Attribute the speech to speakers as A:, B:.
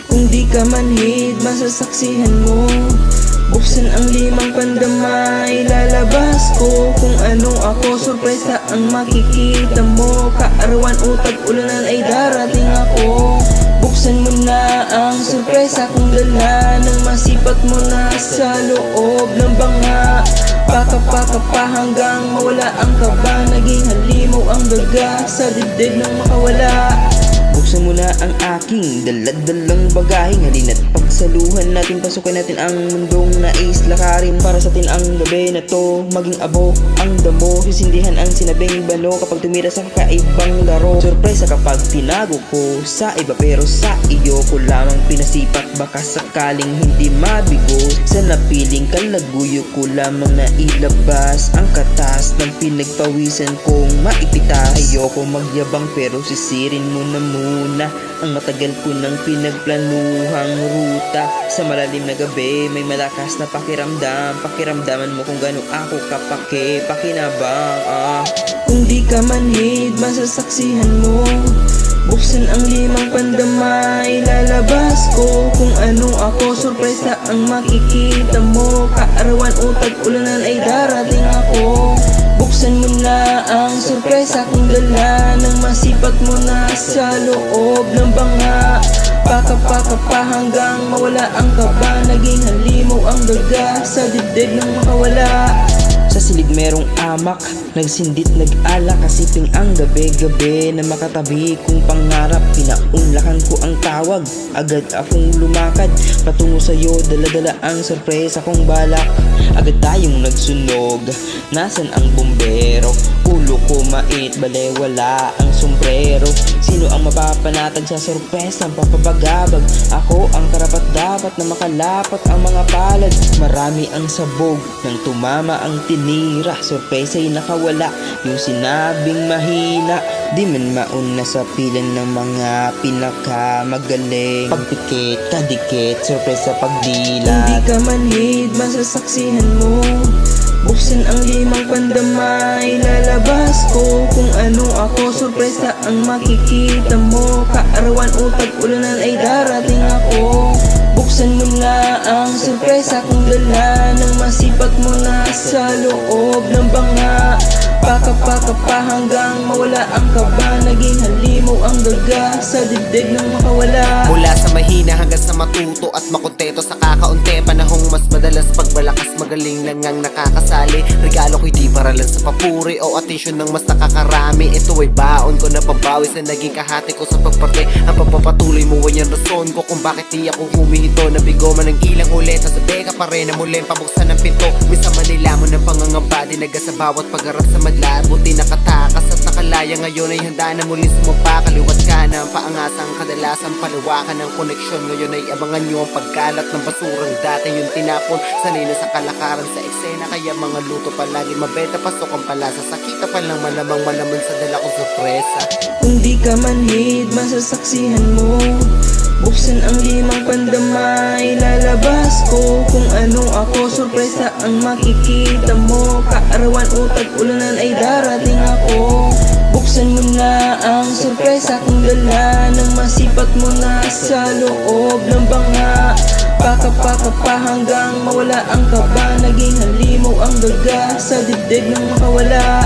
A: Kung di ka manhid, masasaksihan mo. Buksan ang 5 pandama, ilalabas ko kung anong ako. Sorpresa ang makikita mo. Kaarawan o tag-ulanan ay darating ako. Buksan mo na ang sorpresa kung dala ng masipat mo na sa loob ng banga. Paka-paka pa hanggang mawala ang kaba. Naging halimaw ang daga sa dibdib ng makawala. Buksan mo na ang aking daladalang bagahe. Halina't pagsaluhan natin, pasukan natin ang mundong nais lakarin. Para sa atin ang gabi na to, maging abo ang damo. Sisindihan ang sinabing balo kapag tumira sa kakaibang laro. Sorpresa kapag tinago ko sa iba, pero sa iyo ko lamang pinasipat. Baka sakaling hindi mabigo sa napiling kalaguyo ko lamang na ilabas ang katas ng pinagpawisan kong maipitas. Ayoko magyabang pero sisirin mo na muna ang matagal ko nang pinagplanuhang ruta. Sa malalim na gabi may malakas na pakiramdam. Pakiramdaman mo kung gano'n ako pakinabang. Kung di ka manhid, masasaksihan mo. Buksan ang 5 pandama, ilalabas ko kung anong ako. Sorpresa ang makikita mo. Kaarawan o tag-ulanan ay darating ako. Buksan mo na ang sorpresa kung dala ng masipat mo na sa loob ng banga. Paka-paka pa hanggang mawala ang kaba. Naging halimaw ang daga sa dibdib ng makawala. Sa silid merong amak, nagsindit nag-alak. Kasiping ang gabi-gabi na makatabi kong pangarap. Pinaunlakan ko ang tawag, agad akong lumakad patungo sa'yo, dala-dala ang sorpresa kong balak. Agad tayong nagsunog, nasan ang bumbero? Ulo ko mait, balewala ang sombrero. Sino ang mapapanatag sa sorpresang papabagabag? Ako ang karapat dapat na makalapat ang mga palad. Marami ang sabog nang tumama ang tinira. Sorpresa'y nakawala, yung sinabing mahina. Di man mauna sa pilan ng mga pinakamagaling. Pagpikit, kadikit, sorpresa pagdila. Kung di ka manhid, masasaksihan mo. Buksan ang 5 pandama, ilalabas ko kung anong ako. Sorpresa ang makikita mo. Kaarawan o tag-ulanan ay darating ako. Buksan mo na ang sorpresa kung dala ng masipat mo na sa loob ng banga. Paka-paka pa hanggang mawala ang kaba. Naging halimaw ang daga sa dibdib ng makawala.
B: Mula sa mahina hanggang sa matuto at makontento sa kakaunti. Panahong mas madalas pagbalakas, magaling lang ang nakakasali. Regalo ko'y di para lang sa papuri o atensyon ng mas nakakarami. Ito ay baon ko na pambawi sa naging kahati ko sa pagparte. Ang pagpapatuloy mo ay ang rason ko kung bakit di ako humihinto. Nabigo man ang ilang ulit, sasabi ka pa rin na muling pabuksan ng pinto. Minsan manila mo ng pangangamba, dinaga sa bawat pagharap sa madlaan. Buti nakatakas at nakalaya, ngayon ay handa na muling sumapa. Kaliwat ka na ang paangasang kadalasan, palawakan ng koneksyon. Ngayon ay abangan nyo ang pagkalat ng basurang dati yung tinapon. Sanay na sa kalakaran sa eksena, kaya mga luto palagi mabenta. Pasok ang palasa, sakita pa lang malamang malaman sa dala kong sorpresa.
A: Kung di ka manhid, masasaksihan mo. Buksan ang 5 pandama, ilalabas ko kung anong ako. Sorpresa ang makikita mo. Kaarawan o tag-ulanan ay darating ako. Buksan mo na ang sorpresa kung dala ng masipat mo na sa loob ng banga. Paka-paka pa hanggang mawala ang kaba. Naging halimaw ang daga sa dibdib ng makawala.